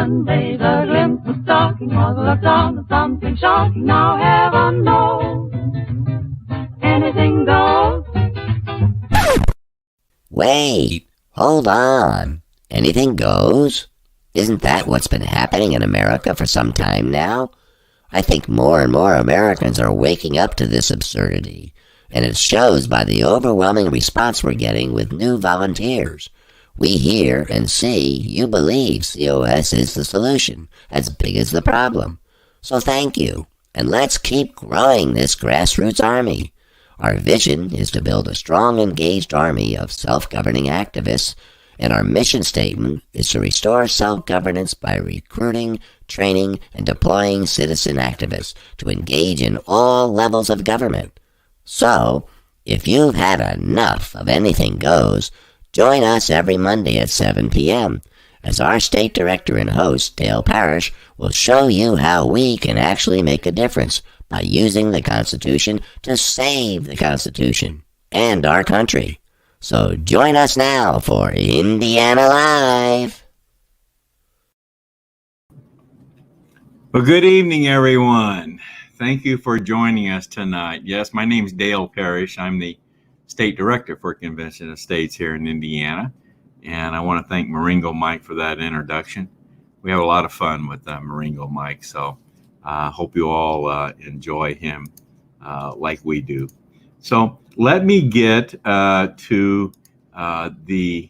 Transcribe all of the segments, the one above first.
One day the glimpse of stalking was the dawn of something shocking. Now heaven knows anything goes. Wait, hold on. Anything goes? Isn't that what's been happening in America for some time now? I think more and more Americans are waking up to this absurdity, and it shows by the overwhelming response we're getting with new volunteers. We hear and see you believe COS is the solution, as big as the problem. So thank you, and let's keep growing this grassroots army. Our vision is to build a strong, engaged army of self-governing activists, and our mission statement is to restore self-governance by recruiting, training, and deploying citizen activists to engage in all levels of government. So, if you've had enough of anything goes, join us every Monday at 7 p.m. as our state director and host, Dale Parrish, will show you how we can actually make a difference by using the Constitution to save the Constitution and our country. So join us now for Indiana Live. Well, good evening, everyone. Thank you for joining us tonight. Yes, my name is Dale Parrish. I'm the State Director for Convention of States here in Indiana. And I want to thank Maringo Mike for that introduction. We have a lot of fun with Maringo Mike, so I hope you all enjoy him like we do. So let me get to the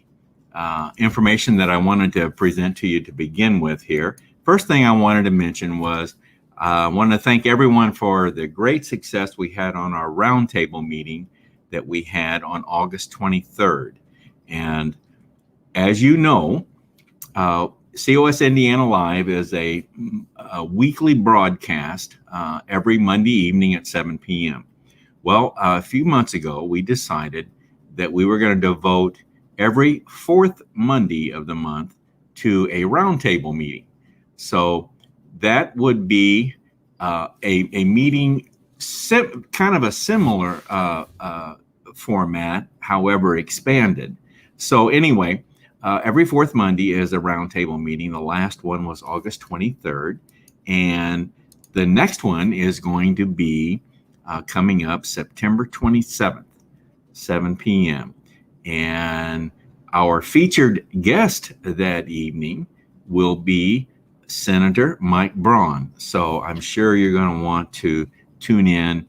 information that I wanted to present to you to begin with here. First thing I wanted to mention was I want to thank everyone for the great success we had on our roundtable meeting that we had on August 23rd. And as you know, COS Indiana Live is a weekly broadcast every Monday evening at 7 p.m. Well, a few months ago, we decided that we were going to devote every fourth Monday of the month to a roundtable meeting. So that would be a meeting, kind of a similar format, however expanded. So anyway, every fourth Monday is a roundtable meeting. The last one was August 23rd. And the next one is going to be coming up September 27th, 7 p.m. And our featured guest that evening will be Senator Mike Braun. So I'm sure you're going to want to tune in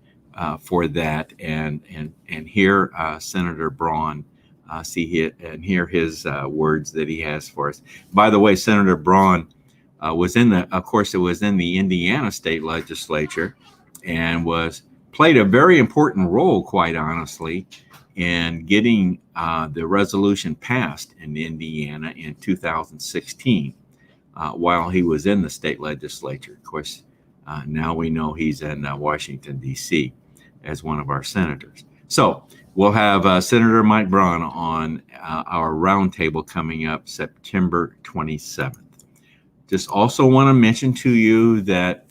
for that and hear Senator Braun hear his words that he has for us. By the way, Senator Braun was in the Indiana State Legislature and played a very important role, quite honestly, in getting the resolution passed in Indiana in 2016 while he was in the state legislature. Of course, now we know he's in Washington, D.C. as one of our senators. So we'll have Senator Mike Braun on our roundtable coming up September 27th. Just also want to mention to you that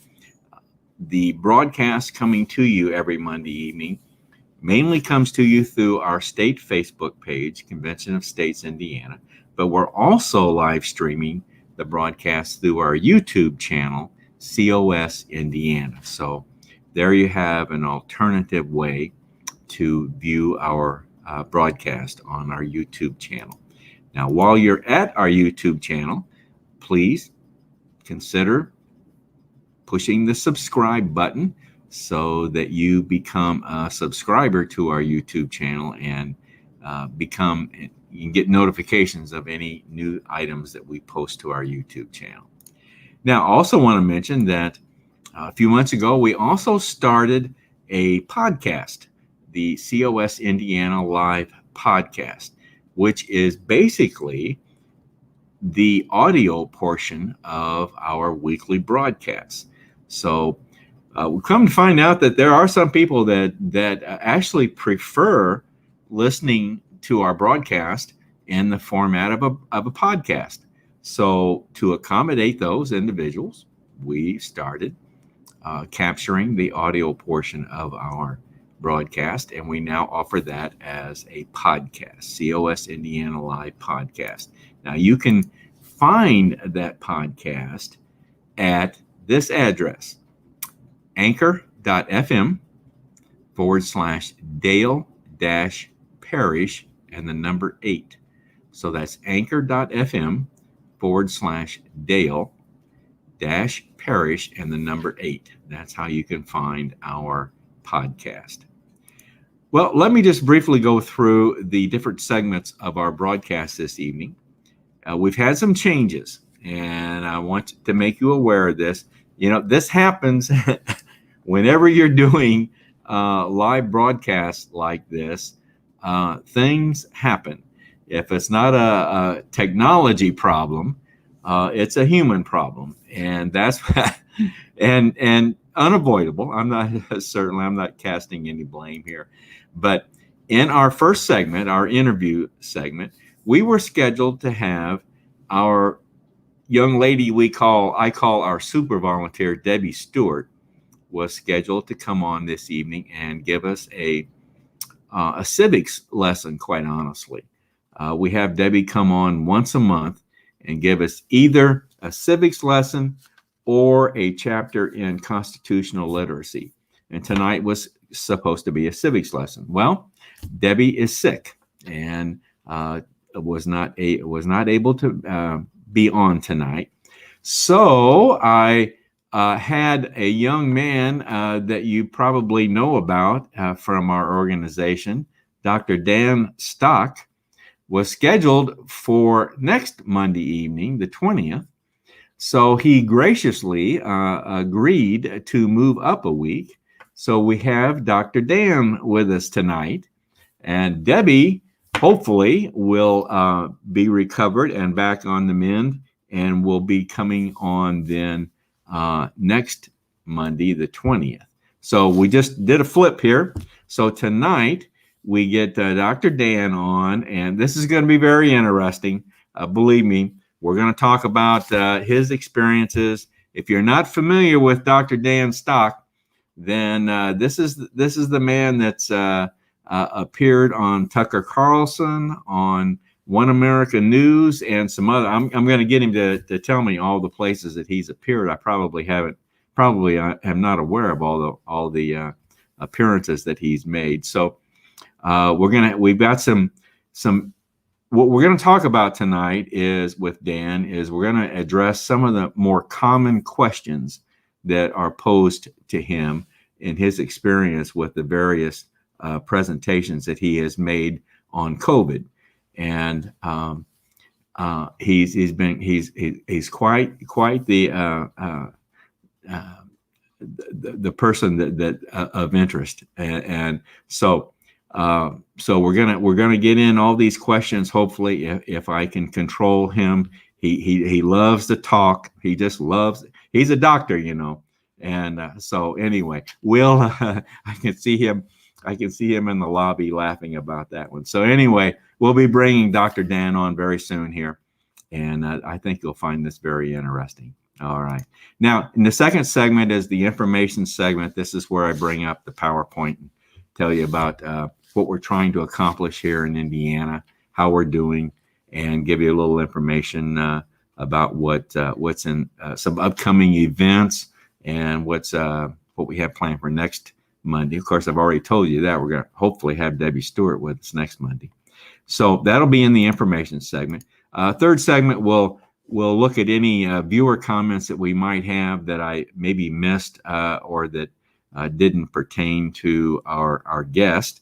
the broadcast coming to you every Monday evening mainly comes to you through our state Facebook page, Convention of States Indiana, but we're also live streaming the broadcast through our YouTube channel, COS Indiana. So there you have an alternative way to view our broadcast on our YouTube channel. Now, while you're at our YouTube channel, please consider pushing the subscribe button so that you become a subscriber to our YouTube channel and you can get notifications of any new items that we post to our YouTube channel. Now, I also want to mention that a few months ago, we also started a podcast, the COS Indiana Live podcast, which is basically the audio portion of our weekly broadcasts. So we've come to find out that there are some people that actually prefer listening to our broadcast in the format of a podcast. So to accommodate those individuals, we started capturing the audio portion of our broadcast, and we now offer that as a podcast, COS Indiana Live podcast. Now you can find that podcast at this address, anchor.fm/Dale-Parish and the number 8. So that's anchor.fm/Dale-Parish and the number 8. That's how you can find our podcast. Well, let me just briefly go through the different segments of our broadcast this evening. We've had some changes, and I want to make you aware of this. You know, this happens whenever you're doing live broadcasts like this. Things happen. If it's not a technology problem, it's a human problem, and that's and unavoidable. I'm not casting any blame here, but in our first segment, our interview segment, we were scheduled to have our young lady I call our super volunteer, Debbie Stewart, was scheduled to come on this evening and give us a civics lesson, quite honestly. We have Debbie come on once a month and give us either a civics lesson or a chapter in constitutional literacy. And tonight was supposed to be a civics lesson. Well, Debbie is sick and was not able to be on tonight. So I had a young man that you probably know about from our organization, Dr. Dan Stock, was scheduled for next Monday evening, the 20th. So he graciously agreed to move up a week. So we have Dr. Dan with us tonight, and Debbie hopefully will be recovered and back on the mend, and will be coming on then next Monday, the 20th. So we just did a flip here. So tonight we get Dr. Dan on, and this is going to be very interesting. Believe me, we're going to talk about his experiences. If you're not familiar with Dr. Dan Stock, then this is the man that's appeared on Tucker Carlson, on One America News, and some other. I'm going to get him to tell me all the places that he's appeared. I am not aware of all the appearances that he's made. So we've got some. What we're going to talk about tonight with Dan is we're going to address some of the more common questions that are posed to him in his experience with the various presentations that he has made on COVID. And he's quite the person that of interest, and so we're gonna get in all these questions. Hopefully, if I can control him, he loves to talk. He just loves. He's a doctor, you know, and so anyway, I can see him in the lobby laughing about that one. So anyway, we'll be bringing Dr. Dan on very soon here, and I think you'll find this very interesting. All right. Now, in the second segment is the information segment. This is where I bring up the PowerPoint and tell you about what we're trying to accomplish here in Indiana, how we're doing, and give you a little information about what's in some upcoming events and what we have planned for next Monday. Of course, I've already told you that we're going to hopefully have Debbie Stewart with us next Monday. So that'll be in the information segment. Third segment, we'll look at any viewer comments that we might have that I maybe missed or that didn't pertain to our guest.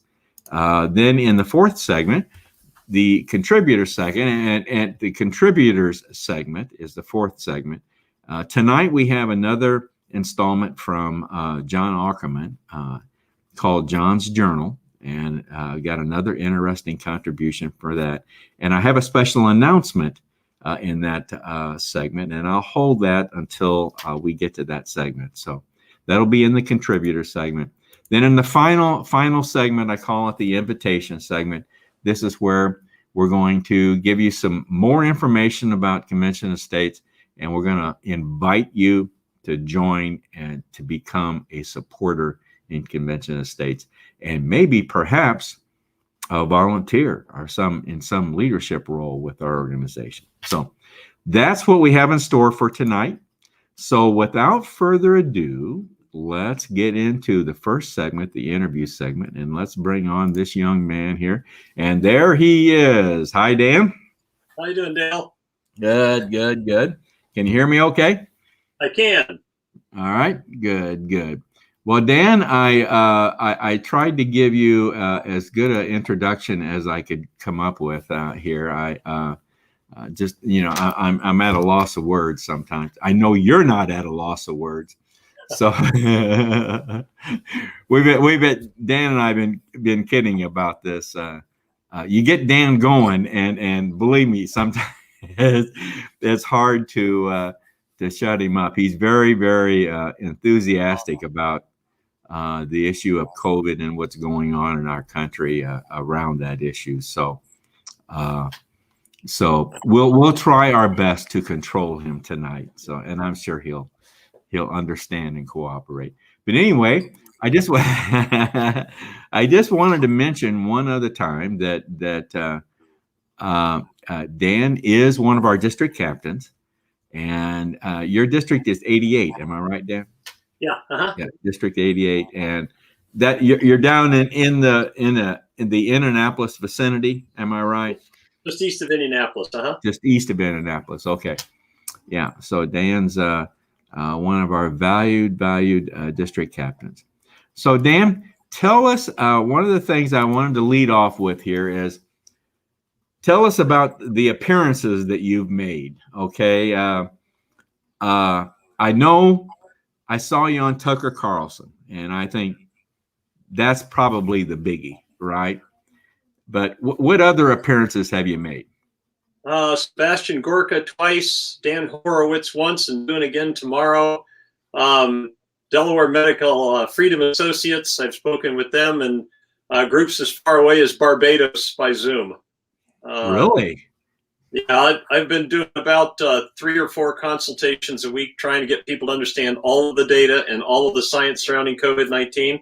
Then in the fourth segment, the contributor segment, and the contributors segment is the fourth segment. Tonight we have another installment from John Ackerman called John's Journal, and got another interesting contribution for that. And I have a special announcement in that segment, and I'll hold that until we get to that segment. So that'll be in the contributor segment. Then in the final segment, I call it the invitation segment. This is where we're going to give you some more information about Convention of States, and we're going to invite you to join and to become a supporter in Convention of States, and maybe perhaps a volunteer or in some leadership role with our organization. So that's what we have in store for tonight. So without further ado, let's get into the first segment, the interview segment, and let's bring on this young man here. And there he is. Hi, Dan. How you doing, Dale? Good, good, good. Can you hear me okay? I can. All right, good, good. Well, Dan, I tried to give you as good an introduction as I could come up with here. Just, I'm at a loss of words sometimes. I know you're not at a loss of words. So Dan and I have been kidding about this. You get Dan going, and believe me, sometimes it's hard to shut him up. He's very, very enthusiastic about the issue of COVID and what's going on in our country around that issue. So we'll try our best to control him tonight. So, and I'm sure he'll understand and cooperate. But anyway, I just wanted to mention one other time that Dan is one of our district captains, and your district is 88. Am I right, Dan? Yeah. Uh-huh. Yeah, District 88, and that you're down in the Indianapolis vicinity. Am I right? Just east of Indianapolis. Uh-huh. Just east of Indianapolis. Okay. Yeah. So Dan's one of our valued district captains. So Dan, tell us one of the things I wanted to lead off with here is tell us about the appearances that you've made. Okay. I know I saw you on Tucker Carlson, and I think that's probably the biggie, right? But what other appearances have you made? Sebastian Gorka twice, Dan Horowitz once, and doing again tomorrow. Delaware Medical Freedom Associates, I've spoken with them, and groups as far away as Barbados by Zoom. Really? Yeah, I've been doing about 3 or 4 consultations a week trying to get people to understand all of the data and all of the science surrounding COVID-19.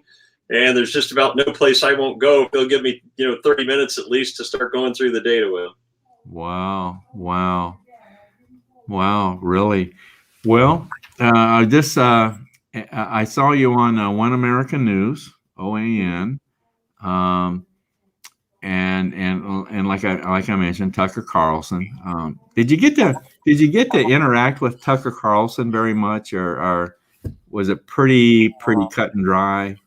And there's just about no place I won't go if they'll give me, 30 minutes at least to start going through the data with. Wow. Really? Well, I saw you on One American News, OAN. And like I mentioned, Tucker Carlson. Did you get to interact with Tucker Carlson very much, or was it pretty cut and dry?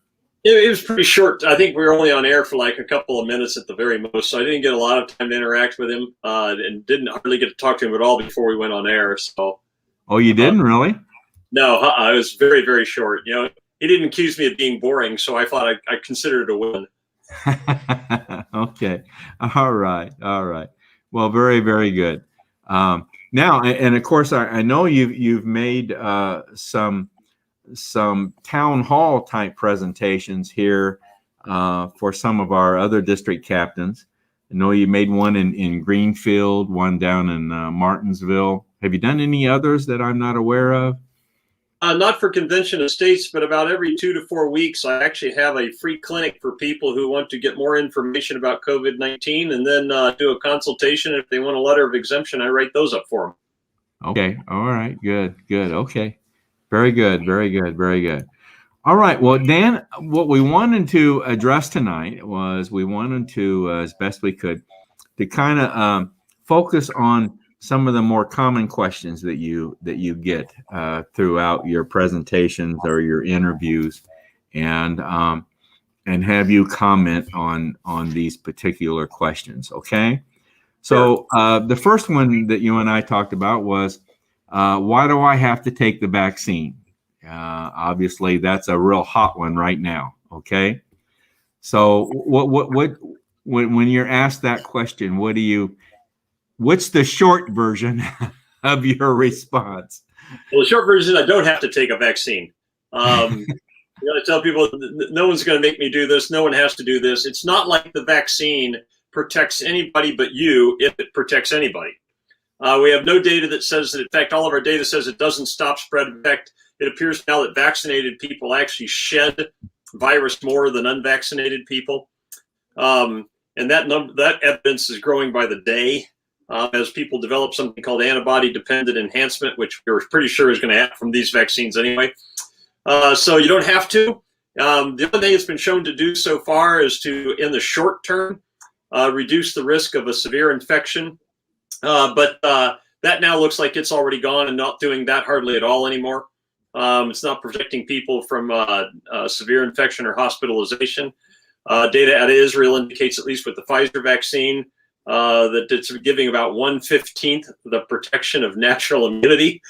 It was pretty short. I think we were only on air for like a couple of minutes at the very most, so I didn't get a lot of time to interact with him, and didn't really get to talk to him at all before we went on air. So. Oh, you didn't really? No, it was very, very short. He didn't accuse me of being boring, so I thought I considered it a win. Okay. All right. Well, very, very good. Now, and of course, I know you've made some town hall type presentations here for some of our other district captains. I know you made one in Greenfield, one down in Martinsville. Have you done any others that I'm not aware of? Not for Convention of States, but about every 2 to 4 weeks, I actually have a free clinic for people who want to get more information about COVID-19, and then do a consultation. If they want a letter of exemption, I write those up for them. Okay. All right. Good. Okay. Very good. All right. Well, Dan, what we wanted to address tonight was we wanted to, as best we could, to kind of focus on some of the more common questions that you get throughout your presentations or your interviews, and have you comment on these particular questions. Okay. So the first one that you and I talked about was, why do I have to take the vaccine? Obviously, that's a real hot one right now. Okay. So when you're asked that question, what's the short version of your response? Well, the short version is I don't have to take a vaccine. I tell people no one's going to make me do this. No one has to do this. It's not like the vaccine protects anybody but you if it protects anybody. We have no data that says that. In fact, all of our data says it doesn't stop spread. In fact, it appears now that vaccinated people actually shed virus more than unvaccinated people. And that evidence is growing by the day. as people develop something called antibody-dependent enhancement, which we're pretty sure is going to happen from these vaccines anyway. So you don't have to. The other thing it's been shown to do so far is to, in the short term, reduce the risk of a severe infection. But that now looks like it's already gone and not doing that hardly at all anymore. It's not protecting people from severe infection or hospitalization. Data out of Israel indicates, at least with the Pfizer vaccine, that it's giving about 1/15 the protection of natural immunity.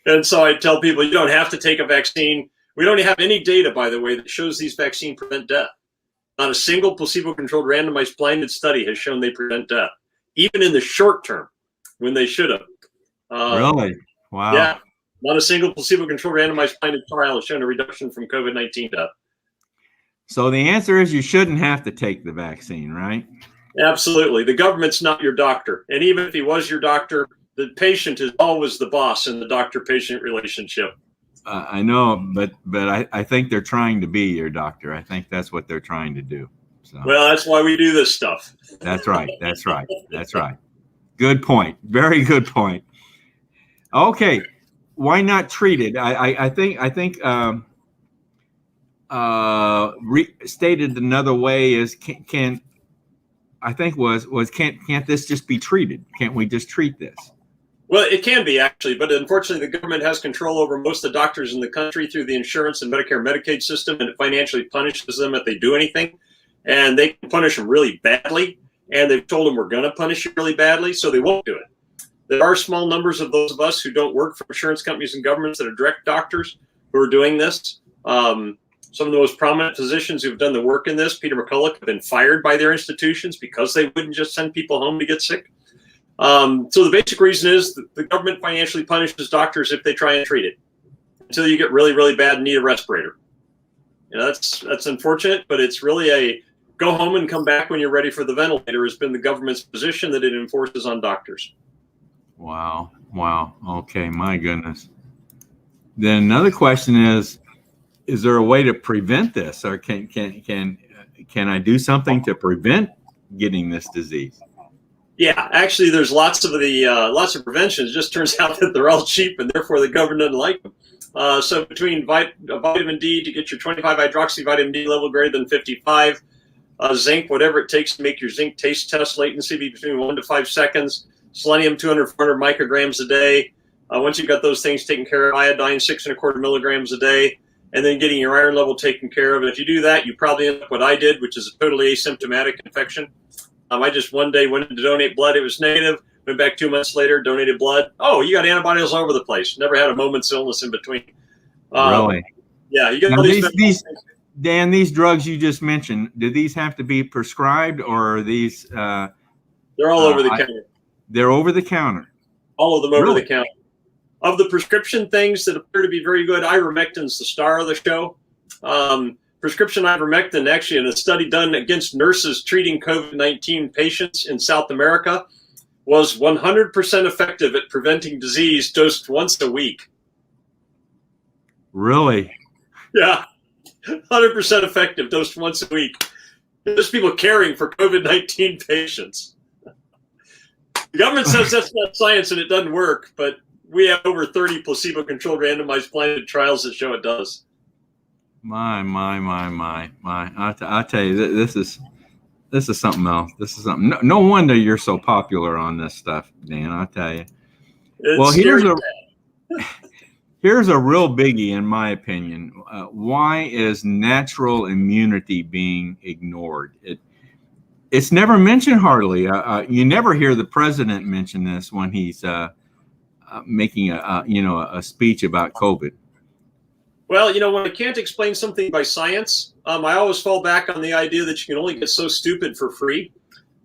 And so I tell people, you don't have to take a vaccine. We don't have any data, by the way, that shows these vaccines prevent death. Not a single placebo-controlled randomized blinded study has shown they prevent death, even in the short term, when they should have. Really? Wow. Yeah. Not a single placebo-controlled randomized blinded trial has shown a reduction from COVID-19 death. So the answer is you shouldn't have to take the vaccine, right? Absolutely. The government's not your doctor. And even if he was your doctor, the patient is always the boss in the doctor-patient relationship. I know, but I think they're trying to be your doctor. I think that's what they're trying to do. So. Well, that's why we do this stuff. That's right. That's right. That's right. Good point. Very good point. Okay. Why not treat it? I think stated another way is can't this just be treated? Can't we just treat this? Well, it can be actually, but unfortunately the government has control over most of the doctors in the country through the insurance and Medicare Medicaid system, and it financially punishes them if they do anything. And they can punish them really badly, and they've told them we're going to punish you really badly, so they won't do it. There are small numbers of those of us who don't work for insurance companies and governments that are direct doctors who are doing this. Some of the most prominent physicians who've done the work in this, Peter McCulloch, have been fired by their institutions because they wouldn't just send people home to get sick. So the basic reason is that the government financially punishes doctors if they try and treat it until you get really, really bad and need a respirator. You know, that's unfortunate, but it's really a go home and come back when you're ready for the ventilator has been the government's position that it enforces on doctors. Wow. Okay, my goodness. Then another question is there a way to prevent this, or can I do something to prevent getting this disease? Yeah, actually, there's lots of preventions. It just turns out that they're all cheap, and therefore the government doesn't like them. So between vitamin D to get your 25-hydroxy vitamin D level greater than 55, zinc, whatever it takes to make your zinc taste test latency be between 1 to 5 seconds, selenium 200, 400 micrograms a day. Once you've got those things taken care of, iodine 6.25 milligrams a day, and then getting your iron level taken care of. And if you do that, you probably end up what I did, which is a totally asymptomatic infection. I just one day went in to donate blood. It was negative. Went back 2 months later, donated blood. Oh, you got antibodies all over the place. Never had a moment's illness in between. Really? Yeah. You got now, Dan, these drugs you just mentioned, do these have to be prescribed, or are these? They're all over the counter. They're over the counter. All of them over the counter. Of the prescription things that appear to be very good, ivermectin's the star of the show. Prescription ivermectin, actually, in a study done against nurses treating COVID-19 patients in South America, was 100% effective at preventing disease dosed once a week. Really? Yeah, 100% effective dosed once a week. There's people caring for COVID-19 patients. The government says that's not science and it doesn't work, but we have over 30 placebo-controlled randomized blinded trials that show it does. My. I'll tell you, this is something else. This is something. No wonder you're so popular on this stuff, Dan. I'll tell you. Well, here's a real biggie, in my opinion. Why is natural immunity being ignored? It's never mentioned hardly. You never hear the president mention this when he's making a speech about COVID. Well, when I can't explain something by science, I always fall back on the idea that you can only get so stupid for free.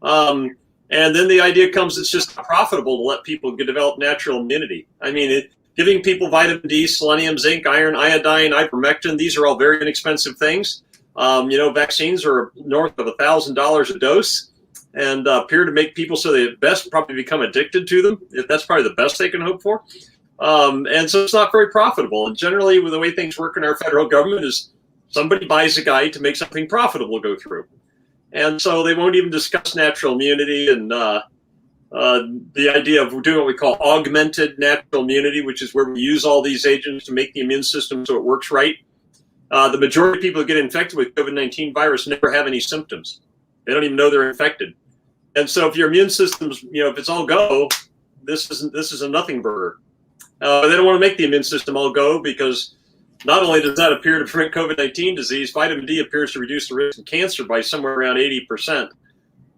And then the idea comes it's just profitable to let people develop natural immunity. I mean, giving people vitamin D, selenium, zinc, iron, iodine, ivermectin, these are all very inexpensive things. Vaccines are north of $1,000 a dose and appear to make people so they best probably become addicted to them. If that's probably the best they can hope for. And so it's not very profitable. And generally, with the way things work in our federal government is somebody buys a guide to make something profitable go through. And so they won't even discuss natural immunity. And the idea of doing what we call augmented natural immunity, which is where we use all these agents to make the immune system so it works right. The majority of people who get infected with COVID-19 virus never have any symptoms. They don't even know they're infected. And so if your immune system's, if it's all go, this is a nothing burger. They don't want to make the immune system all go because not only does that appear to prevent COVID-19 disease, vitamin D appears to reduce the risk of cancer by somewhere around 80%.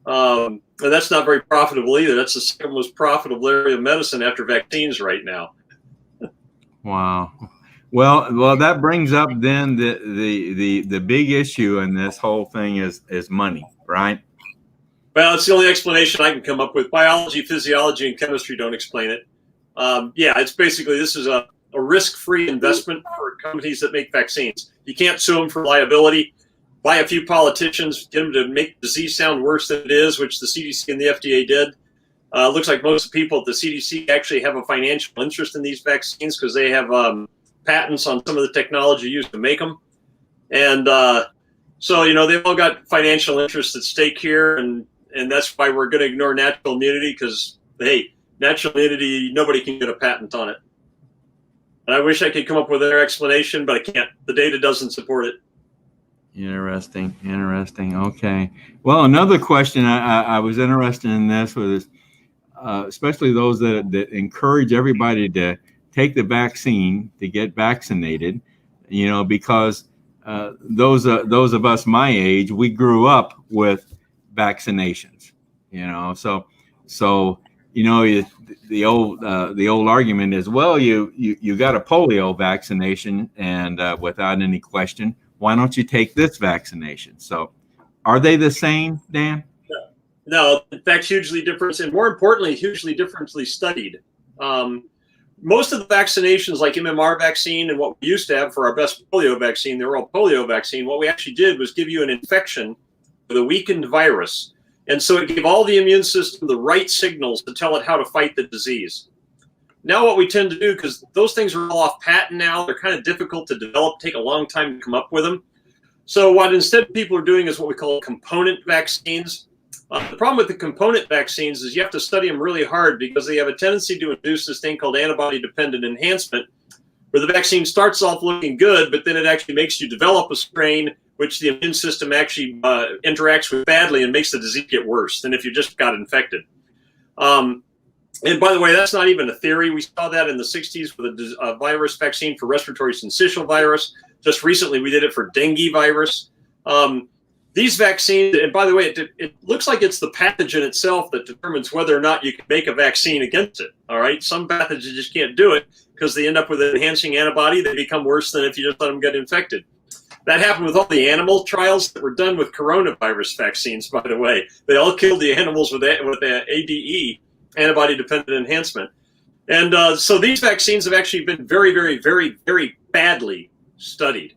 And that's not very profitable either. That's the second most profitable area of medicine after vaccines right now. Wow. Well, that brings up then the big issue in this whole thing is money, right? Well, it's the only explanation I can come up with. Biology, physiology, and chemistry don't explain it. It's basically this is a risk-free investment for companies that make vaccines. You can't sue them for liability. Buy a few politicians, get them to make the disease sound worse than it is, which the CDC and the FDA did. Looks like most people at the CDC actually have a financial interest in these vaccines because they have patents on some of the technology used to make them. And so, they've all got financial interests at stake here, and that's why we're going to ignore natural immunity because, hey, natural immunity, nobody can get a patent on it. And I wish I could come up with another explanation, but I can't. The data doesn't support it. Interesting. Okay. Well, another question I was interested in this was especially those that encourage everybody to take the vaccine, to get vaccinated, because those of us my age, we grew up with vaccinations, so the old argument is, well, you got a polio vaccination, and without any question, why don't you take this vaccination? So are they the same, Dan? No, in fact, hugely different, and more importantly, hugely differently studied. Most of the vaccinations, like MMR vaccine and what we used to have for our best polio vaccine, the oral polio vaccine, what we actually did was give you an infection with a weakened virus. And so it gave all the immune system the right signals to tell it how to fight the disease. Now what we tend to do, because those things are all off patent now, they're kind of difficult to develop, take a long time to come up with them. So what instead people are doing is what we call component vaccines. The problem with the component vaccines is you have to study them really hard because they have a tendency to induce this thing called antibody-dependent enhancement, where the vaccine starts off looking good, but then it actually makes you develop a strain which the immune system actually interacts with badly and makes the disease get worse than if you just got infected. And by the way, that's not even a theory. We saw that in the 60s with a virus vaccine for respiratory syncytial virus. Just recently, we did it for dengue virus. These vaccines, and by the way, it looks like it's the pathogen itself that determines whether or not you can make a vaccine against it. All right, some pathogens just can't do it because they end up with an enhancing antibody. They become worse than if you just let them get infected. That happened with all the animal trials that were done with coronavirus vaccines, by the way. They all killed the animals with the ADE, antibody-dependent enhancement. And so these vaccines have actually been very, very, very, very badly studied.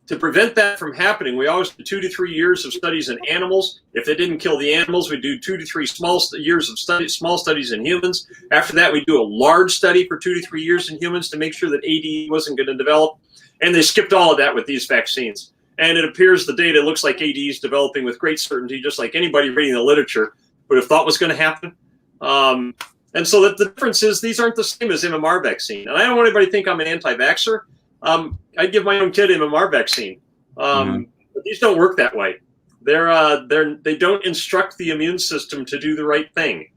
To prevent that from happening, we always do 2 to 3 years of studies in animals. If they didn't kill the animals, we do 2 to 3 small years of small studies in humans. After that, we do a large study for 2 to 3 years in humans to make sure that ADE wasn't going to develop. And they skipped all of that with these vaccines. And it appears the data looks like ADE is developing with great certainty, just like anybody reading the literature would have thought was going to happen. And so the difference is these aren't the same as MMR vaccine. And I don't want anybody to think I'm an anti-vaxxer. I'd give my own kid MMR vaccine. But these don't work that way. They don't instruct the immune system to do the right thing.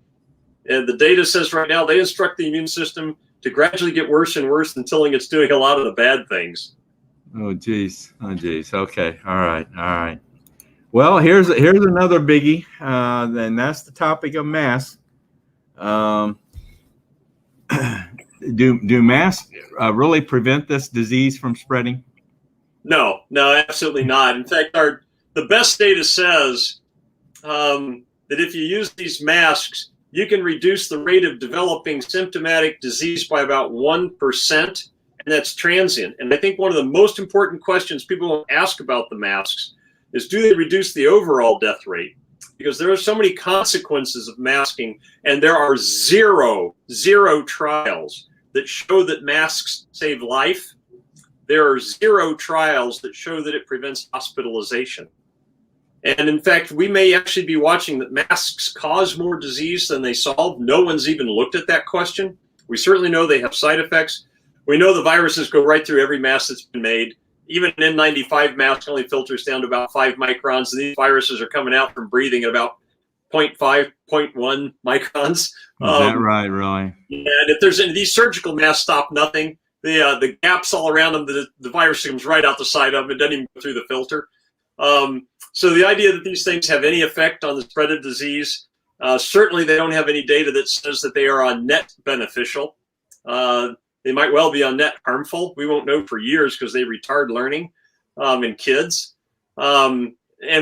And the data says right now they instruct the immune system to gradually get worse and worse until it's doing a lot of the bad things. Oh, geez. Okay. All right. Well, here's another biggie. Then that's the topic of masks. Do masks really prevent this disease from spreading? No, absolutely not. In fact, the best data says that if you use these masks, you can reduce the rate of developing symptomatic disease by about 1%, and that's transient. And I think one of the most important questions people will ask about the masks is, do they reduce the overall death rate? Because there are so many consequences of masking, and there are zero trials that show that masks save life. There are 0 trials that show that it prevents hospitalization. And in fact, we may actually be watching that masks cause more disease than they solve. No one's even looked at that question. We certainly know they have side effects. We know the viruses go right through every mask that's been made. Even an N95 mask only filters down to about 5 microns, and these viruses are coming out from breathing at about 0.5, 0.1 microns. Is that right, really? And if there's any, these surgical masks stop nothing. The gaps all around them, the virus comes right out the side of them. It doesn't even go through the filter. So the idea that these things have any effect on the spread of disease, certainly they don't have any data that says that they are on net beneficial. They might well be on net harmful. We won't know for years because they retard learning in kids. And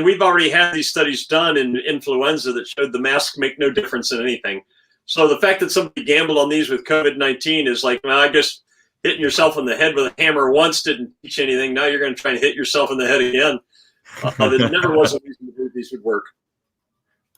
we've already had these studies done in influenza that showed the masks make no difference in anything. So the fact that somebody gambled on these with COVID-19 is like, well, I guess hitting yourself in the head with a hammer once didn't teach anything. Now you're going to try and hit yourself in the head again. There never was a reason to believe these would work.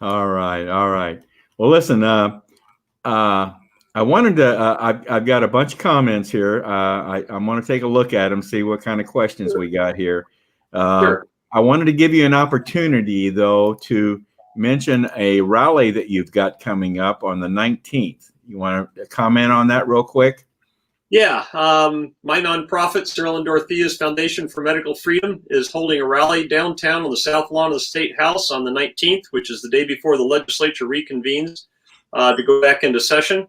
All right. Well, listen, I wanted to, I've got a bunch of comments here. I'm going to take a look at them, see what kind of questions we got here. Sure. I wanted to give you an opportunity, though, to mention a rally that you've got coming up on the 19th. You want to comment on that real quick? Yeah. My nonprofit, Cyril and Dorothea's Foundation for Medical Freedom, is holding a rally downtown on the south lawn of the State House on the 19th, which is the day before the legislature reconvenes to go back into session.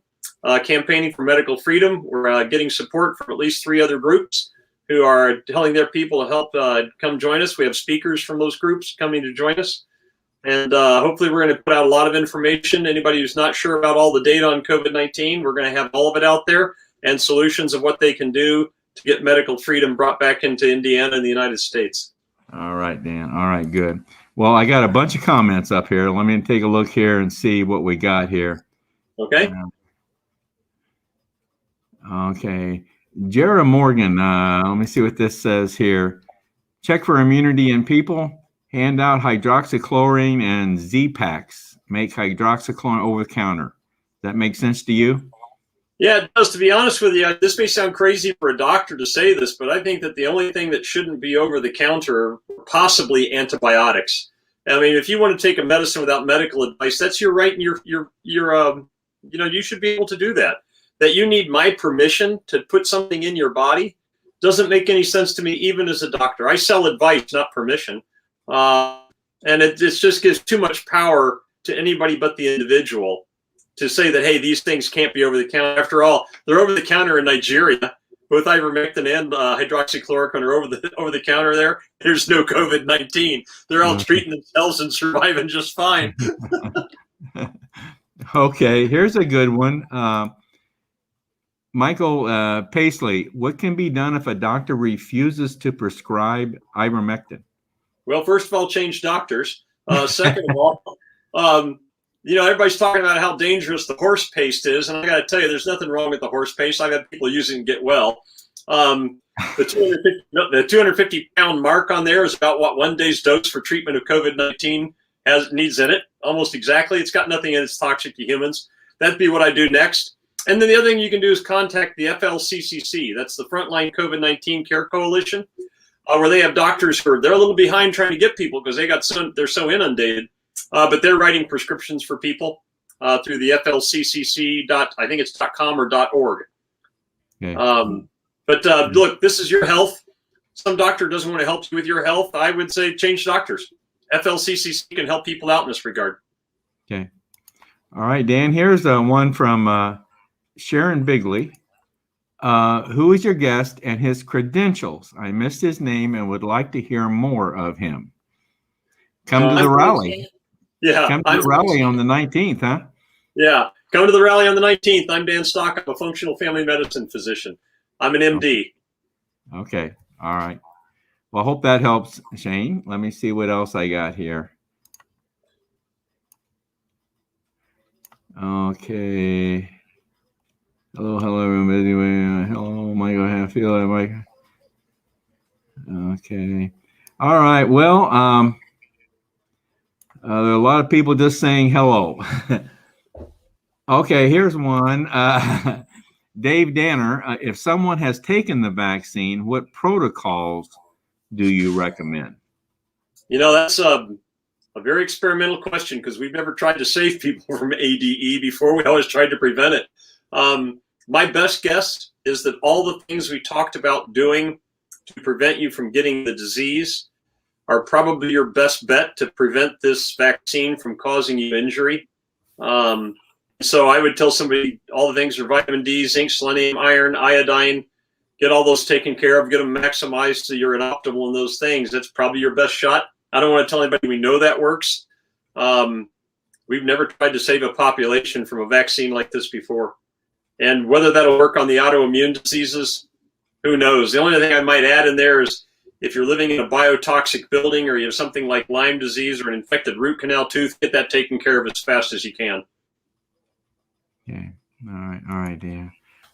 Campaigning for medical freedom. We're getting support from at least 3 other groups who are telling their people to help come join us. We have speakers from those groups coming to join us. And hopefully we're going to put out a lot of information. Anybody who's not sure about all the data on COVID-19, we're going to have all of it out there and solutions of what they can do to get medical freedom brought back into Indiana and the United States. All right, Dan. All right, good. Well, I got a bunch of comments up here. Let me take a look here and see what we got here. Okay. Okay. Jared Morgan, let me see what this says here. Check for immunity in people. Hand out hydroxychloroquine and Z-Packs. Make hydroxychloroquine over the counter. That make sense to you? Yeah, it does. To be honest with you, this may sound crazy for a doctor to say this, but I think that the only thing that shouldn't be over the counter are possibly antibiotics. I mean, if you want to take a medicine without medical advice, that's your right, and you should be able to do that. That you need my permission to put something in your body doesn't make any sense to me, even as a doctor. I sell advice, not permission. And it just gives too much power to anybody but the individual to say that, hey, these things can't be over the counter. After all, they're over the counter in Nigeria. Both ivermectin and hydroxychloroquine are over the counter there. There's no COVID-19. They're all treating themselves and surviving just fine. Okay, here's a good one. Michael Paisley, what can be done if a doctor refuses to prescribe ivermectin? Well, first of all, change doctors. Second of all, everybody's talking about how dangerous the horse paste is. And I got to tell you, there's nothing wrong with the horse paste. I've had people using it and get well. The 250-pound mark on there is about what 1 day's dose for treatment of COVID-19 needs in it. Almost exactly. It's got nothing in it that's toxic to humans. That'd be what I do next. And then the other thing you can do is contact the FLCCC. That's the Frontline COVID-19 Care Coalition, where they have doctors they're a little behind trying to get people because they're so inundated. But they're writing prescriptions for people through the FLCCC I think it's .com or .org. Okay. Look, this is your health. Some doctor doesn't want to help you with your health. I would say change doctors. FLCCC can help people out in this regard. Okay. All right, Dan, here's one from Sharon Bigley. Who is your guest and his credentials? I missed his name and would like to hear more of him. Come to the rally. Yeah. Come to the rally on the 19th, huh? Yeah. Come to the rally on the 19th. I'm Dan Stock. I'm a functional family medicine physician. I'm an MD. Okay. All right. Well, I hope that helps, Shane. Let me see what else I got here. Okay. Hello, anyway. Hello, Michael Hatfield. Mike. Okay. All right. Well, there are a lot of people just saying hello. Okay, here's one. Dave Danner, if someone has taken the vaccine, what protocols do you recommend? That's a very experimental question because we've never tried to save people from ADE before. We always tried to prevent it. My best guess is that all the things we talked about doing to prevent you from getting the disease are probably your best bet to prevent this vaccine from causing you injury. So I would tell somebody all the things are vitamin D, zinc, selenium, iron, iodine, get all those taken care of, get them maximized so you're optimal in those things. That's probably your best shot. I don't want to tell anybody we know that works. We've never tried to save a population from a vaccine like this before. And whether that'll work on the autoimmune diseases, who knows? The only thing I might add in there is if you're living in a biotoxic building or you have something like Lyme disease or an infected root canal tooth, get that taken care of as fast as you can. Okay. All right, Dan.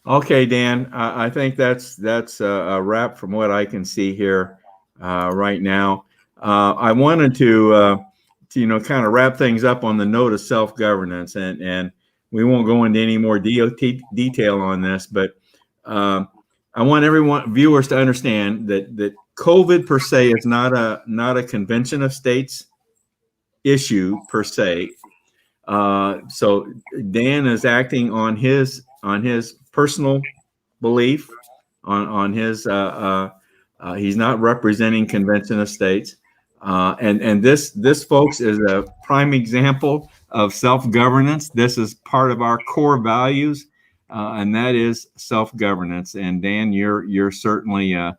Okay, Dan. I think that's a wrap from what I can see here right now. I wanted to kind of wrap things up on the note of self-governance, and we won't go into any more detail on this, but I want viewers to understand that COVID per se is not a convention of states issue per se. So Dan is acting on his personal belief, on his he's not representing convention of states, and this folks is a prime example of self-governance. This is part of our core values, and that is self-governance. And Dan, you're certainly a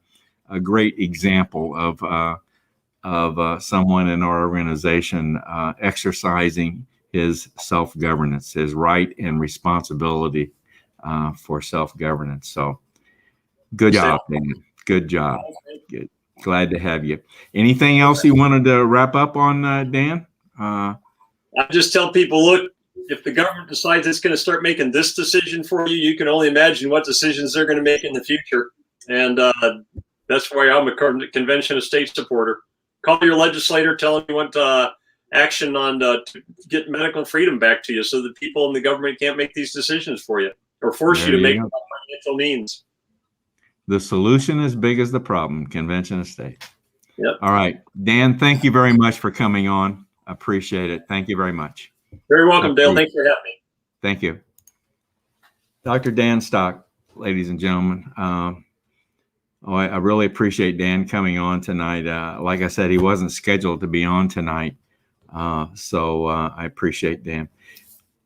great example of someone in our organization exercising his self-governance, his right and responsibility for self-governance. So good job, Dan. Good job. Good. Glad to have you. Anything else you wanted to wrap up on, Dan? I just tell people, look, if the government decides it's going to start making this decision for you, you can only imagine what decisions they're going to make in the future. And that's why I'm a convention of state supporter. Call your legislator, tell them you want action on to get medical freedom back to you so that people in the government can't make these decisions for you or force you to make financial means. The solution is big as the problem, convention of states. Yep. All right. Dan, thank you very much for coming on. Appreciate it. Thank you very much. Very welcome, Dale. Thanks for having me. Thank you. Dr. Dan Stock, ladies and gentlemen. I really appreciate Dan coming on tonight. Like I said, he wasn't scheduled to be on tonight. So I appreciate Dan.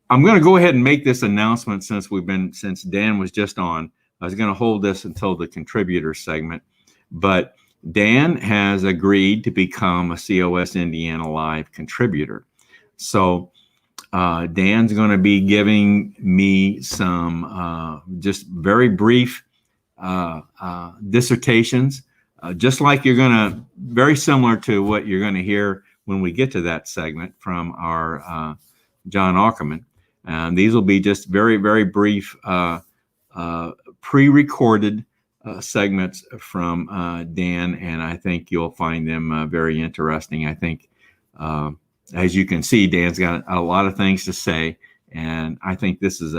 I'm going to go ahead and make this announcement since Dan was just on. I was going to hold this until the contributor segment, but Dan has agreed to become a COS Indiana Live contributor. So Dan's going to be giving me some just very brief dissertations, just like very similar to what you're going to hear when we get to that segment from our John Ackerman. These will be just very, very brief pre-recorded segments from Dan, and I think you'll find them very interesting. I think, as you can see, Dan's got a lot of things to say, and I think this is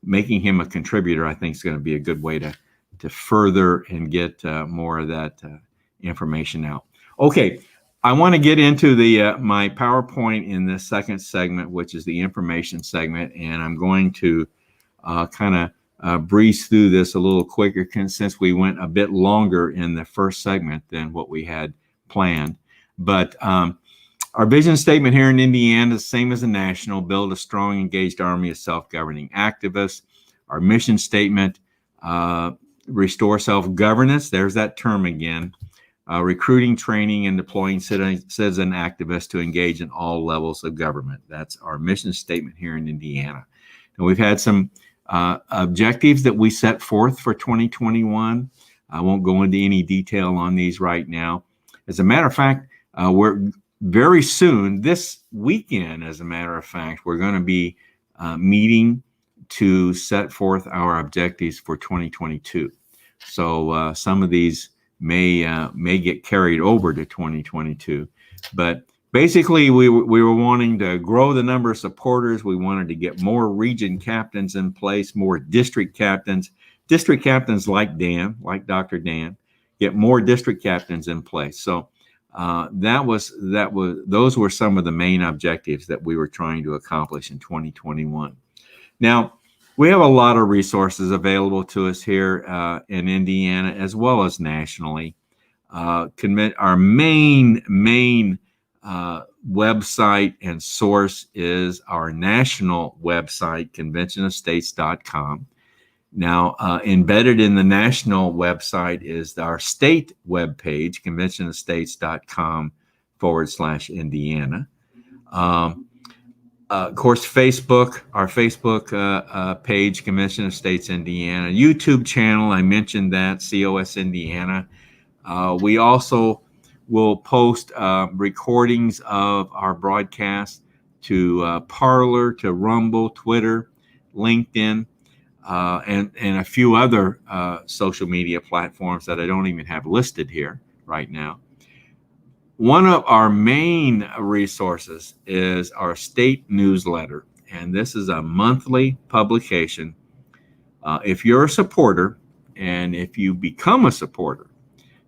making him a contributor. I think is going to be a good way to further and get more of that information out. Okay, I want to get into my PowerPoint in this second segment, which is the information segment, and I'm going to kind of breeze through this a little quicker since we went a bit longer in the first segment than what we had planned. But our vision statement here in Indiana is the same as the national: build a strong, engaged army of self-governing activists. Our mission statement, restore self-governance. There's that term again. Recruiting, training, and deploying citizen activists to engage in all levels of government. That's our mission statement here in Indiana. And we've had some objectives that we set forth for 2021. I won't go into any detail on these right now. As a matter of fact, we're very soon, this weekend, as a matter of fact, we're going to be meeting to set forth our objectives for 2022. So some of these may get carried over to 2022, but basically, we were wanting to grow the number of supporters. We wanted to get more region captains in place, more district captains like Dan, like Dr. Dan, get more district captains in place. So Those were some of the main objectives that we were trying to accomplish in 2021. Now, we have a lot of resources available to us here in Indiana as well as nationally. Our main website and source is our national website, conventionofstates.com. Now, embedded in the national website is our state webpage, conventionofstates.com/Indiana. Of course, Facebook, our Facebook page, Convention of States Indiana. YouTube channel, I mentioned that, COS Indiana. We also will post recordings of our broadcast to Parler, to Rumble, Twitter, LinkedIn, and a few other social media platforms that I don't even have listed here right now. One of our main resources is our state newsletter, and this is a monthly publication. If you're a supporter, and if you become a supporter,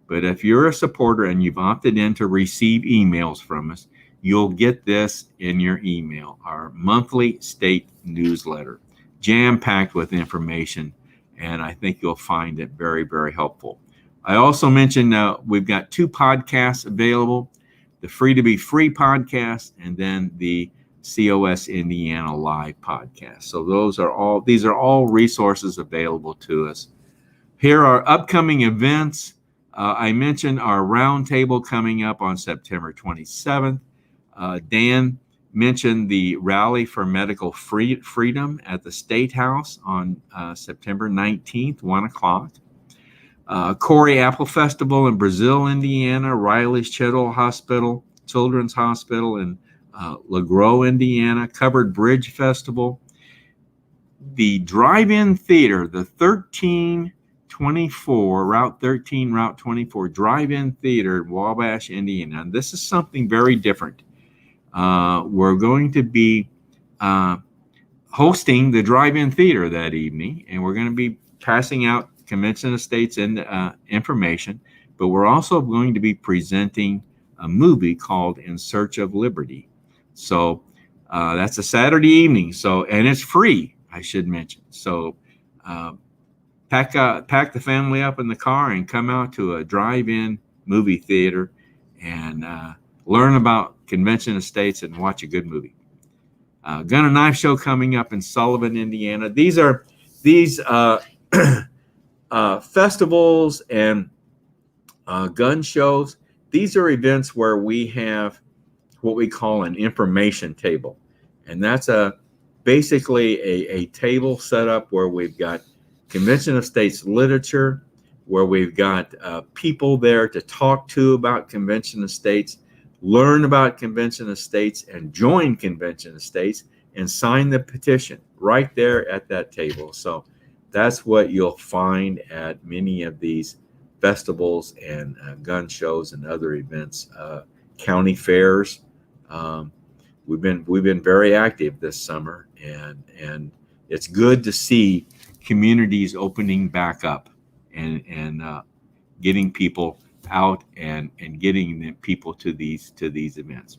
but if you're a supporter and you've opted in to receive emails from us, you'll get this in your email, our monthly state newsletter, jam-packed with information, and I think you'll find it very, very helpful. I also mentioned we've got 2 podcasts available, the Free to Be Free podcast and then the COS Indiana Live podcast. So these are all resources available to us. Here are upcoming events. I mentioned our roundtable coming up on September 27th. Dan mentioned the Rally for Medical Freedom at the State House on September 19th, 1 o'clock. Corey Apple Festival in Brazil, Indiana, Riley's Children's Hospital in LaGrow, Indiana, Covered Bridge Festival, the Drive-In Theater, the 1324, Route 13, Route 24 Drive-In Theater in Wabash, Indiana. And this is something very different. We're going to be hosting the Drive-In Theater that evening, and we're going to be passing out Convention of States information, but we're also going to be presenting a movie called In Search of Liberty. So that's a Saturday evening. And it's free, I should mention. So pack the family up in the car and come out to a drive-in movie theater and learn about Convention of States and watch a good movie. Gun and Knife Show coming up in Sullivan, Indiana. These festivals and gun shows. These are events where we have what we call an information table. And that's basically a table set up where we've got Convention of States literature, where we've got people there to talk to about Convention of States, learn about Convention of States, and join Convention of States and sign the petition right there at that table. So that's what you'll find at many of these festivals and gun shows and other events, county fairs. We've been very active this summer, and it's good to see communities opening back up and getting people out and getting people to these events.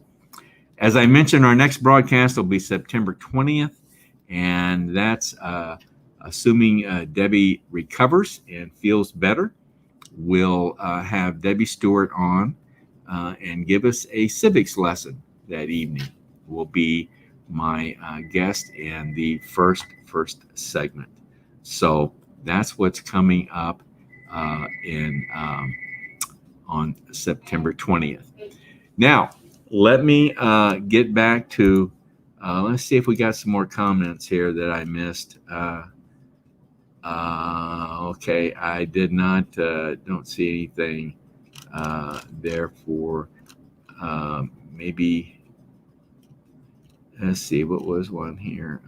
As I mentioned, our next broadcast will be September 20th, and that's assuming Debbie recovers and feels better. We'll have Debbie Stewart on and give us a civics lesson that evening. Will be my guest in the first segment. So that's what's coming up on September 20th. Now, let me get back to, let's see if we got some more comments here that I missed. Okay, I did not, don't see anything therefore maybe, let's see, what was one here?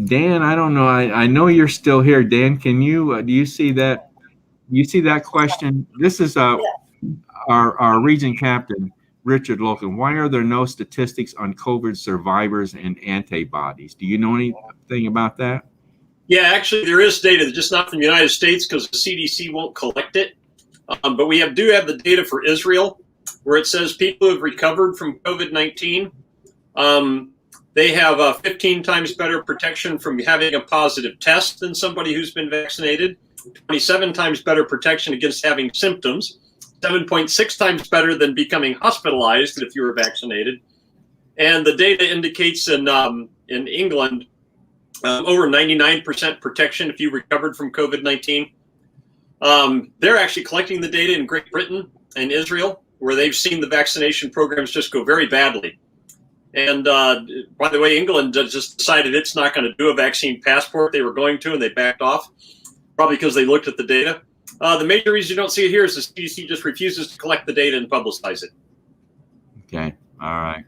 Dan, I don't know. I know you're still here. Dan, can you, do you see that? You see that question? This is our region captain, Richard Loken. Why are there no statistics on COVID survivors and antibodies? Do you know anything about that? Yeah, actually, there is data, just not from the United States because the CDC won't collect it. But we do have the data for Israel, where it says people who have recovered from COVID-19, they have 15 times better protection from having a positive test than somebody who's been vaccinated, 27 times better protection against having symptoms, 7.6 times better than becoming hospitalized if you were vaccinated. And the data indicates in England, over 99% protection if you recovered from COVID-19. They're actually collecting the data in Great Britain and Israel, where they've seen the vaccination programs just go very badly. And by the way, England just decided it's not going to do a vaccine passport. They were going to, and they backed off, probably because they looked at the data. The major reason you don't see it here is the CDC just refuses to collect the data and publicize it. Okay. All right.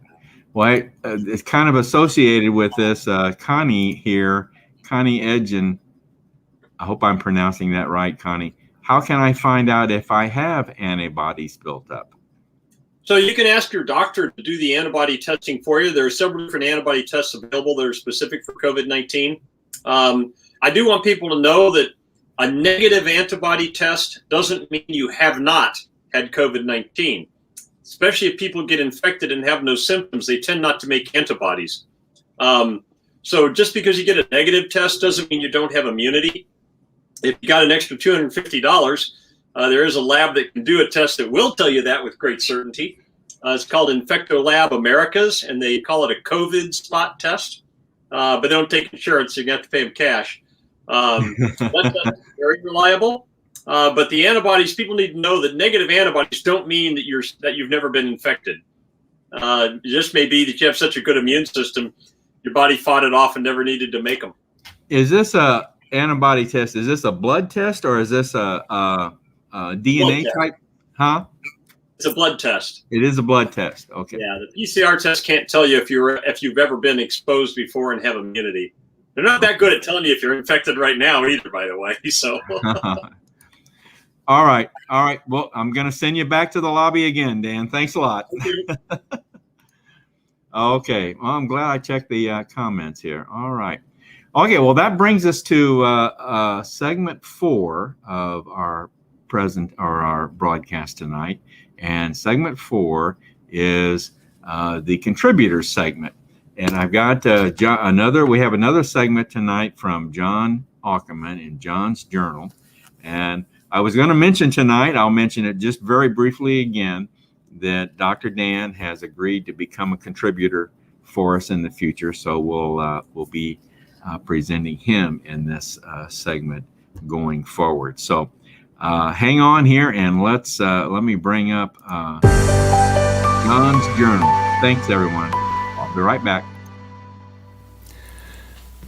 Well, it's kind of associated with this. Connie here, Connie Edgen, I hope I'm pronouncing that right, Connie. How can I find out if I have antibodies built up? So you can ask your doctor to do the antibody testing for you. There are several different antibody tests available that are specific for COVID-19. I do want people to know that a negative antibody test doesn't mean you have not had COVID-19. Especially if people get infected and have no symptoms, they tend not to make antibodies. So just because you get a negative test doesn't mean you don't have immunity. If you got an extra $250, there is a lab that can do a test that will tell you that with great certainty. It's called InfectoLab Americas, and they call it a COVID spot test. But they don't take insurance, so you have to pay them cash. That's very reliable. But the antibodies, people need to know that negative antibodies don't mean that you've never been infected. It just may be that you have such a good immune system, your body fought it off and never needed to make them. Is this a antibody test? Is this a blood test or is this a DNA type? Huh? It's a blood test. It is a blood test. Okay. Yeah, the PCR test can't tell you if you've ever been exposed before and have immunity. They're not that good at telling you if you're infected right now either, by the way. So. All right. Well, I'm going to send you back to the lobby again, Dan. Thanks a lot. Okay. Well, I'm glad I checked the comments here. All right. Okay. Well, that brings us to segment 4 of our broadcast tonight. And segment 4 is the contributors segment. And I've got we have another segment tonight from John Ackerman in John's Journal. And I was going to mention tonight, I'll mention it just very briefly again, that Dr. Dan has agreed to become a contributor for us in the future. So we'll be presenting him in this segment going forward. So hang on here and let me bring up John's Journal. Thanks, everyone. I'll be right back.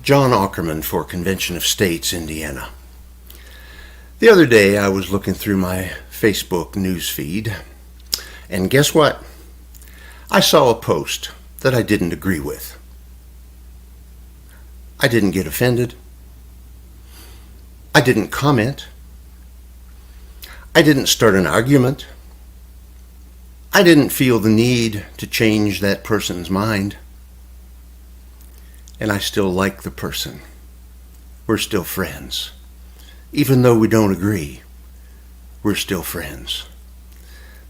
John Ackerman for Convention of States, Indiana. The other day I was looking through my Facebook news feed, and guess what? I saw a post that I didn't agree with. I didn't get offended. I didn't comment. I didn't start an argument. I didn't feel the need to change that person's mind. And I still like the person. We're still friends. Even though we don't agree, we're still friends.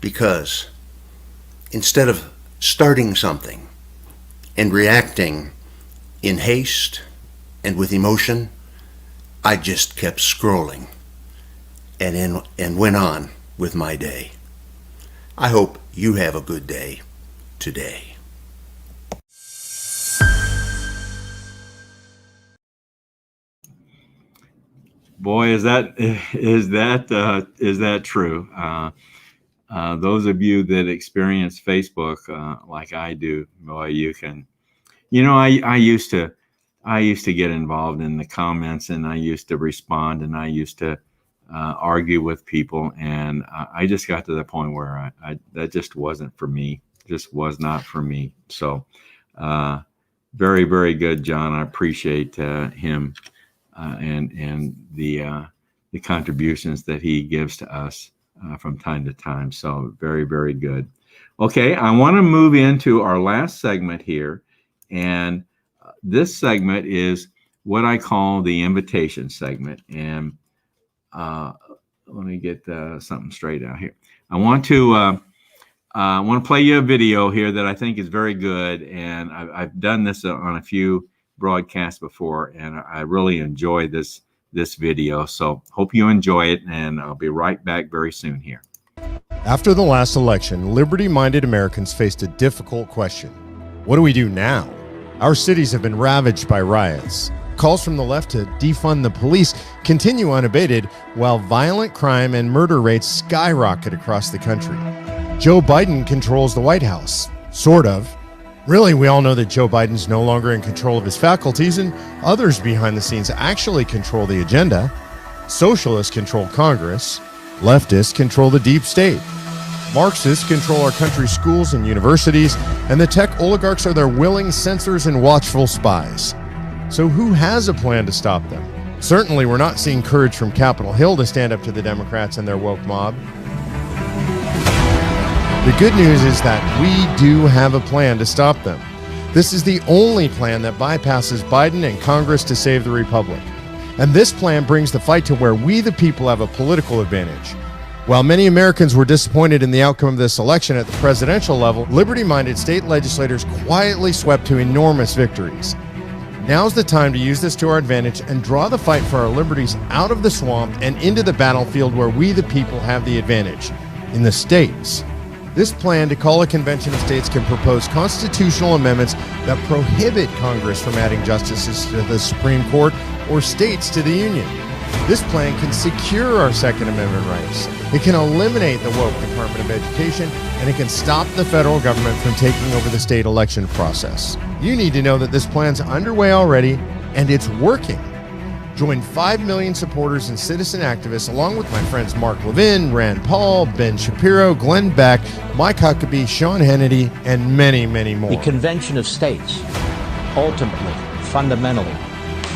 Because instead of starting something and reacting in haste and with emotion, I just kept scrolling and went on with my day. I hope you have a good day today. Boy, is that true? Those of you that experience Facebook like I do, boy, you can. You know, I used to get involved in the comments, and I used to respond, and I used to argue with people, and I just got to the point where that just wasn't for me. Just was not for me. So, very, very good, John. I appreciate him. And the contributions that he gives to us from time to time. So very, very good. Okay, I want to move into our last segment here. And this segment is what I call the invitation segment. And let me get something straight out here. I want to play you a video here that I think is very good, and I've done this on a few broadcasts before, and I really enjoy this video. So hope you enjoy it, and I'll be right back very soon here. After the last election, liberty-minded Americans faced a difficult question. What do we do now? Our cities have been ravaged by riots. Calls from the left to defund the police continue unabated, while violent crime and murder rates skyrocket across the country. Joe Biden controls the White House. Sort of. Really, we all know that Joe Biden's no longer in control of his faculties, and others behind the scenes actually control the agenda. Socialists control Congress. Leftists control the deep state. Marxists control our country's schools and universities, and the tech oligarchs are their willing censors and watchful spies. So who has a plan to stop them? Certainly, we're not seeing courage from Capitol Hill to stand up to the Democrats and their woke mob. The good news is that we do have a plan to stop them. This is the only plan that bypasses Biden and Congress to save the republic. And this plan brings the fight to where we, the people, have a political advantage. While many Americans were disappointed in the outcome of this election at the presidential level, liberty-minded state legislators quietly swept to enormous victories. Now's the time to use this to our advantage and draw the fight for our liberties out of the swamp and into the battlefield where we, the people, have the advantage, in the states. This plan to call a convention of states can propose constitutional amendments that prohibit Congress from adding justices to the Supreme Court or states to the Union. This plan can secure our Second Amendment rights. It can eliminate the woke Department of Education, and it can stop the federal government from taking over the state election process. You need to know that this plan's underway already, and it's working. Join 5 million supporters and citizen activists, along with my friends Mark Levin, Rand Paul, Ben Shapiro, Glenn Beck, Mike Huckabee, Sean Hannity, and many, many more. The Convention of States, ultimately, fundamentally,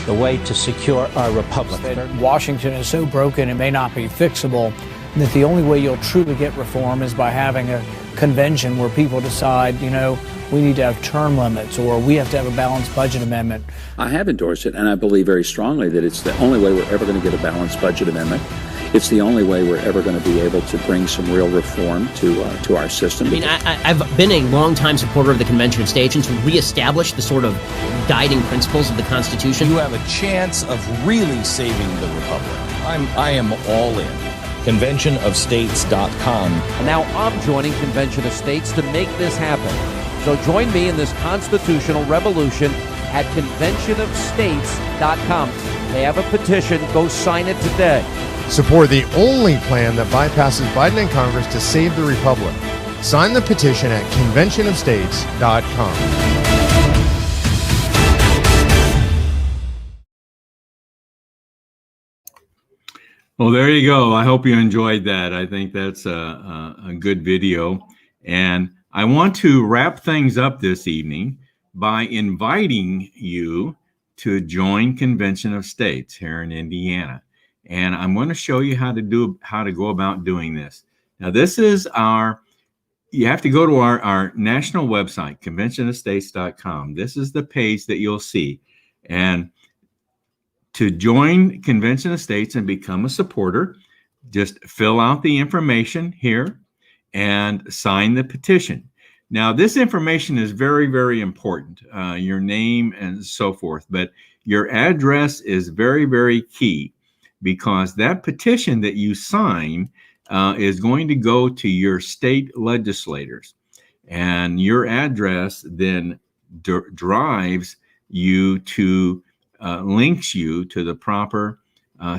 the way to secure our republic. Washington is so broken it may not be fixable, that the only way you'll truly get reform is by having a convention where people decide, we need to have term limits, or we have to have a balanced budget amendment. I have endorsed it, and I believe very strongly that it's the only way we're ever going to get a balanced budget amendment. It's the only way we're ever going to be able to bring some real reform to our system. I mean, I've been a longtime supporter of the Convention of States and to reestablish the sort of guiding principles of the Constitution. You have a chance of really saving the republic. I am all in. ConventionofStates.com. And now I'm joining Convention of States to make this happen. So join me in this constitutional revolution at ConventionofStates.com. They have a petition. Go sign it today. Support the only plan that bypasses Biden and Congress to save the republic. Sign the petition at ConventionofStates.com. Well, there you go. I hope you enjoyed that. I think that's a good video. And I want to wrap things up this evening by inviting you to join Convention of States here in Indiana. And I'm going to show you how to go about doing this. Now, this is you have to go to our national website, conventionofstates.com. This is the page that you'll see. And to join Convention of States and become a supporter, just fill out the information here and sign the petition. Now, this information is very, very important, your name and so forth, but your address is very, very key, because that petition that you sign is going to go to your state legislators, and your address then drives you to links you to the proper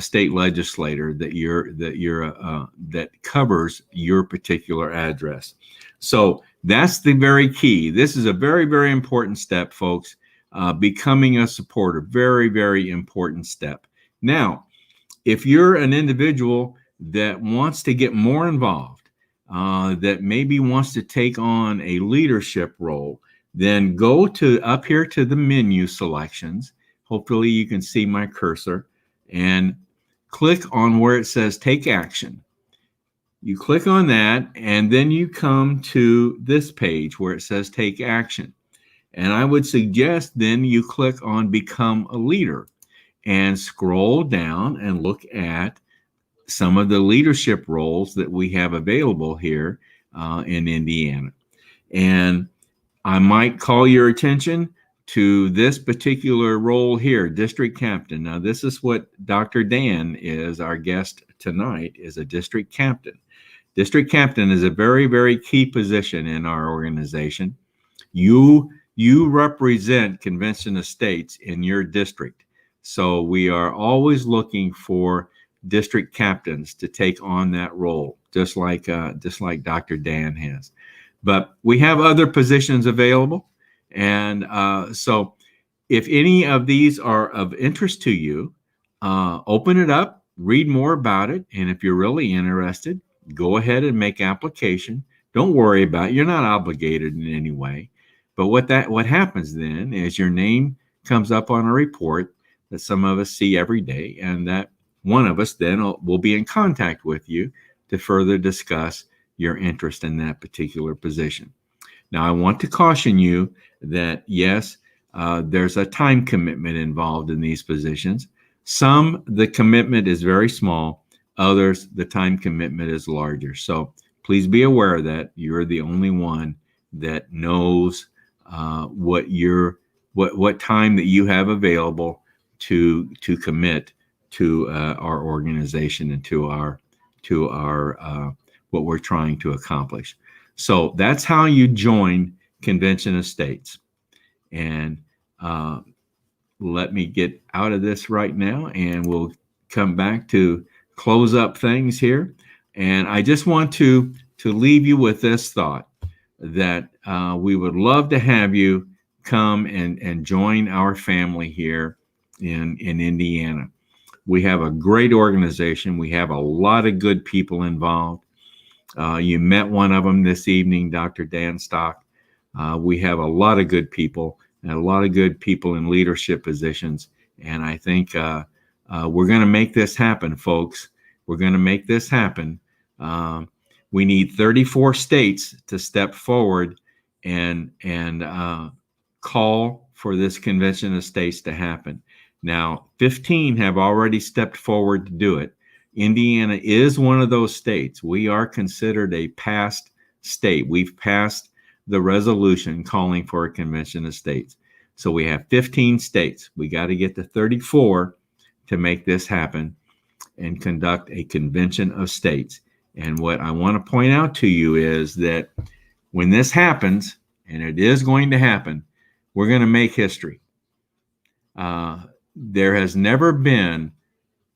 state legislator that covers your particular address. So that's the very key. This is a very, very important step, folks. Becoming a supporter, very, very important step. Now, if you're an individual that wants to get more involved, that maybe wants to take on a leadership role, then go up here to the menu selections. Hopefully you can see my cursor, and click on where it says Take Action. You click on that, and then you come to this page where it says Take Action. And I would suggest then you click on Become a Leader. and scroll down and look at some of the leadership roles that we have available here in Indiana. And I might call your attention to this particular role here, district captain. Now, this is what Dr. Dan is, our guest tonight, is a district captain. District captain is a very, very key position in our organization. You represent Convention of States in your district. So we are always looking for district captains to take on that role, just like Dr. Dan has. But we have other positions available. And so if any of these are of interest to you, open it up, read more about it. And if you're really interested, go ahead and make application. Don't worry about it. You're not obligated in any way. But what happens then is your name comes up on a report that some of us see every day, and that one of us then will be in contact with you to further discuss your interest in that particular position. Now, I want to caution you that, yes, there's a time commitment involved in these positions. Some, the commitment is very small. Others, the time commitment is larger. So please be aware that you're the only one that knows what time that you have available to commit to our organization and to our what we're trying to accomplish. So that's how you join Convention of States. And let me get out of this right now, and we'll come back to close up things here. And I just want to leave you with this thought, that we would love to have you come and join our family here in Indiana. We have a great organization. We have a lot of good people involved. You met one of them this evening, Dr. Dan Stock. We have a lot of good people and a lot of good people in leadership positions. And I think we're going to make this happen, folks. We're going to make this happen. We need 34 states to step forward and call for this Convention of States to happen. Now, 15 have already stepped forward to do it. Indiana is one of those states. We are considered a passed state. We've passed the resolution calling for a Convention of States. So we have 15 states. We got to get to 34 to make this happen and conduct a Convention of States. And what I want to point out to you is that when this happens, and it is going to happen, we're going to make history. There has never been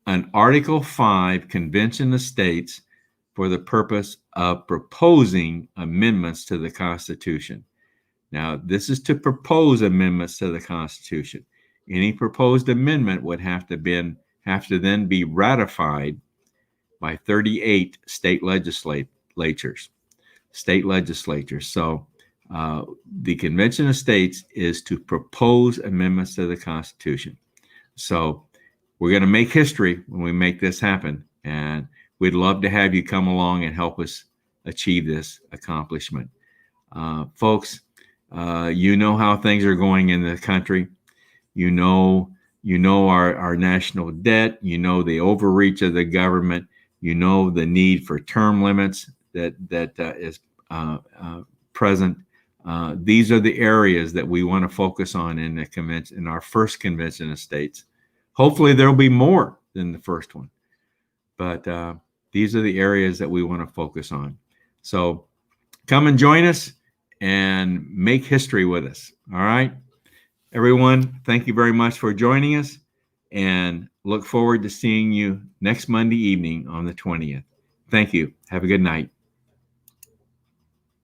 an Article 5 Convention of States for the purpose of proposing amendments to the Constitution. Now, this is to propose amendments to the Constitution. Any proposed amendment would have to then be ratified by 38 state legislatures. So the Convention of States is to propose amendments to the Constitution. So we're going to make history when we make this happen. And we'd love to have you come along and help us achieve this accomplishment. Folks, you know how things are going in the country. You know our national debt. You know the overreach of the government. You know the need for term limits that is present. These are the areas that we want to focus on in the convention, in our first Convention of States. Hopefully there'll be more than the first one, but these are the areas that we want to focus on. So come and join us and make history with us. All right, everyone, thank you very much for joining us, and look forward to seeing you next Monday evening on the 20th. Thank you. Have a good night.